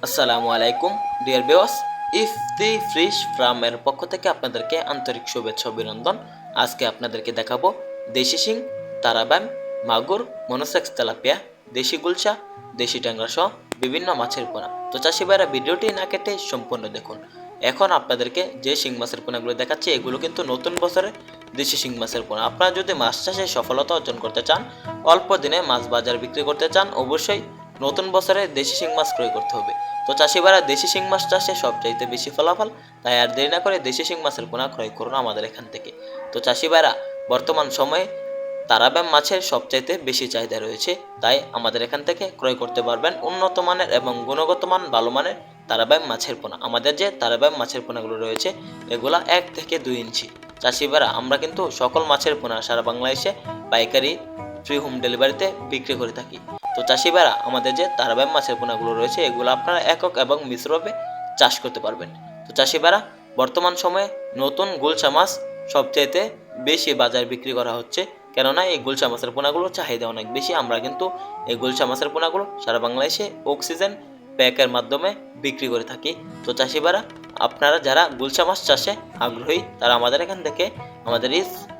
আসসালামু আলাইকুম dear viewers, Ifti fish ফার্মের পক্ষ থেকে আপনাদেরকে আন্তরিক শুভেচ্ছা অভিনন্দন। আজকে আপনাদেরকে দেখাবো দেশি শিং, তারাবাম, মাগুর, মনোসেক্স তেলাপিয়া, দেশি গুলশা, দেশি ট্যাংরা সহ বিভিন্ন মাছের পোনা। তো চাষি ভাইরা ভিডিওটি না কেটে সম্পূর্ণ দেখুন। এখন আপনাদেরকে যে শিং মাছের পোনাগুলো দেখাচ্ছি এগুলো কিন্তু নতুন বছরে দেশি শিং মাছের পোনা। আপনারা যদি মাছ চাষে সফলতা অর্জন করতে চান, অল্প দিনে মাছ বাজার বিক্রি করতে চান, অবশ্যই নতুন বছরে দেশি শিং মাছ ক্রয় করতে হবে। তো চাষি ভাইরা দেশি শিং মাছ চাষে সবচাইতে বেশি ফলাফল, তাই আর দেরি না করে দেশি শিং মাছের পোনা ক্রয় করুন আমাদের এখান থেকে। তো চাষি ভাইরা বর্তমান সময়ে তারাবাম মাছের সবচাইতে বেশি চাহিদা রয়েছে, তাই আমাদের এখান থেকে ক্রয় করতে পারবেন উন্নত মানের এবং গুণগত মান ভালো মানের তারাবাম মাছের পোনা। আমাদের যে তারাবাম মাছের পোনাগুলো রয়েছে এগুলা 1 থেকে 2 ইঞ্চি। চাষি ভাইরা আমরা কিন্তু সকল মাছের পোনা সারা বাংলাদেশে পাইকারি ফ্রি হোম ডেলিভারিতে বিক্রি করে থাকি। তো চাষি ভাইরা আমাদের যে তারাবাম মাছের পোনাগুলো রয়েছে এগুলো আপনারা একক এবং মিশ্রভাবে চাষ করতে পারবেন। তো চাষি ভাইরা বর্তমান সময়ে নতুন গুলশা মাছ সবচাইতে বেশি বাজার বিক্রি করা হচ্ছে, কেননা এই গুলশা মাছের পোনাগুলোর চাহিদা অনেক বেশি। আমরা কিন্তু এই গুলশা মাছের পোনাগুলো সারা বাংলাদেশে অক্সিজেন প্যাকের মাধ্যমে বিক্রি করে থাকি। তো চাষি ভাইরা আপনারা যারা গুলশা মাছ চাষে আগ্রহী তারা আমাদের এখান থেকে আমাদের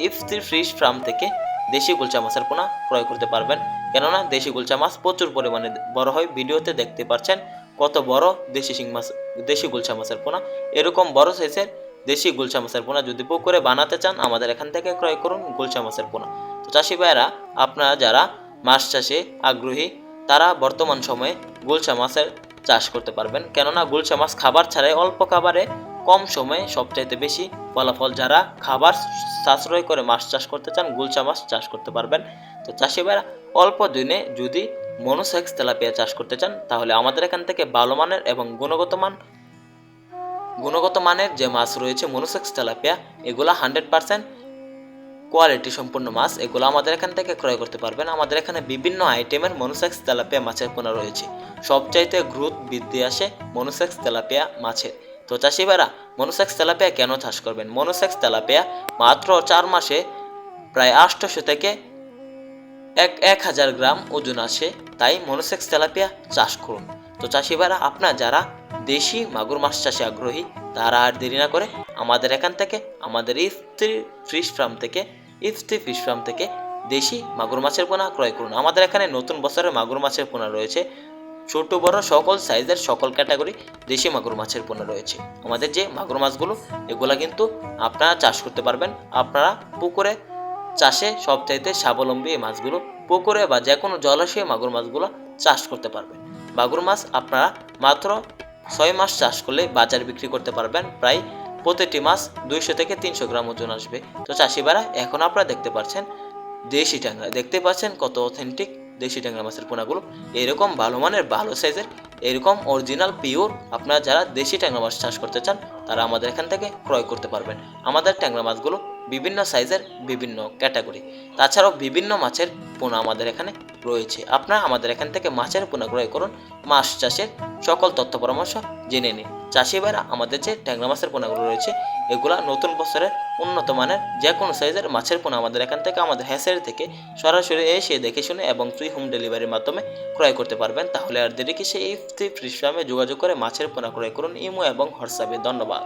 ইফতি ফিশ ফার্ম থেকে দেশি গুলশা মাছের পোনা ক্রয় করতে পারবেন, কেননা দেশি গুলশা মাছ প্রচুর পরিমাণে বড় হয়। ভিডিওতে দেখতে পাচ্ছেন কত বড় দেশি শিং মাছ, দেশি গুলশা মাছের পোনা। এরকম বড় সাইজের দেশি গুলশা মাছের পোনা যদি পুকুরে বানাতে চান আমাদের এখান থেকে ক্রয় করুন গুলশা মাছের পোনা। তো চাষি ভাইরা আপনারা যারা মাছ চাষে আগ্রহী তারা বর্তমান সময়ে গুলশা মাছের চাষ করতে পারবেন, কেননা গুলশা মাছ খাবার ছাড়াই অল্প খাবারে কম সময়ে সবচাইতে বেশি ফলাফল। যারা খাবার সাশ্রয় করে মাছ চাষ করতে চান গুলশা মাছ চাষ করতে পারবেন। তো চাষি ভাইরা অল্প দিনে যদি মনোসেক্স তেলাপিয়া চাষ করতে চান তাহলে আমাদের এখান থেকে ভালো মানের এবং গুণগত মানের যে মাছ রয়েছে মনোসেক্স তেলাপিয়া এগুলা 100% কোয়ালিটি সম্পূর্ণ মাছ, এগুলো আমাদের এখান থেকে ক্রয় করতে পারবেন। আমাদের এখানে বিভিন্ন আইটেমের মনোসেক্স তেলাপিয়া মাছের পোনা রয়েছে। সবচাইতে গ্রোথ বৃদ্ধি আসে মনোসেক্স তেলাপিয়া মাছের। তো চাষি ভাইরা মনোসেক্স তেলাপিয়া কেন চাষ করবেন? মনোসেক্স তেলাপিয়া মাত্র 4 মাসে প্রায় 800 থেকে 1000 গ্রাম ওজন আসে, তাই মনোসেক্স তেলাপিয়া চাষ করুন। তো চাষি ভাইরা আপনারা যারা দেশি মাগুর মাছ চাষে আগ্রহী তারা আর দেরি না করে আমাদের এখান থেকে আমাদের ইফতি ফিশ ফার্ম থেকে দেশি মাগুর মাছের পোনা ক্রয় করুন। আমাদের এখানে নতুন বছরের মাগুর মাছের পোনা রয়েছে, ছোট বড় সকল সাইজের সকল ক্যাটাগরি দেশি মাগুর মাছের পোনা রয়েছে। আমাদের যে মাগুর মাছগুলো এগুলা কিন্তু আপনারা চাষ করতে পারবেন। আপনারা পুকুরে চাষে সবচাইতে স্বাবলম্বী এই মাছগুলো পুকুরে বা যে কোনো জলাশয়ে মাগুর মাছগুলো চাষ করতে পারবেন। মাগুর মাছ আপনারা মাত্র 6 মাস চাষ করলে বাজার বিক্রি করতে পারবেন, প্রায় প্রতিটি মাছ 200 থেকে 300 গ্রাম ওজন আসবে। তো চাষি ভাইরা এখন আপনারা দেখতে পাচ্ছেন দেশি ট্যাংরা, দেখতে পাচ্ছেন কত অথেন্টিক দেশি ট্যাংরা মাছের পোনাগুলো। এরকম ভালো মানের ভালো সাইজের এরকম অরিজিনাল পিওর আপনারা যারা দেশি ট্যাংরা মাছ চাষ করতে চান তারা আমাদের এখান থেকে ক্রয় করতে পারবেন। আমাদের ট্যাংরা মাছগুলো বিভিন্ন সাইজের বিভিন্ন ক্যাটাগরি, তাছাড়াও বিভিন্ন মাছের পোনা আমাদের এখানে রয়েছে। আপনারা আমাদের এখান থেকে মাছের পোনা ক্রয় করুন, মাছ চাষের সকল তথ্য পরামর্শ জেনে নিন। চাষি ভাইরা আমাদের যে ট্যাংরা মাছের পোনাগুলো রয়েছে এগুলা নতুন বছরের উন্নত মানের যে কোনো সাইজের মাছের পোনা আমাদের এখান থেকে আমাদের হ্যাচারি থেকে সরাসরি এসে দেখে শুনে এবং ফ্রি হোম ডেলিভারির মাধ্যমে ক্রয় করতে পারবেন। তাহলে আর দেরি কিসে ইফতি ফিশ ফার্মে যোগাযোগ করে মাছের পোনা ক্রয় করুন ইমো এবং হোয়াটসঅ্যাপে। ধন্যবাদ।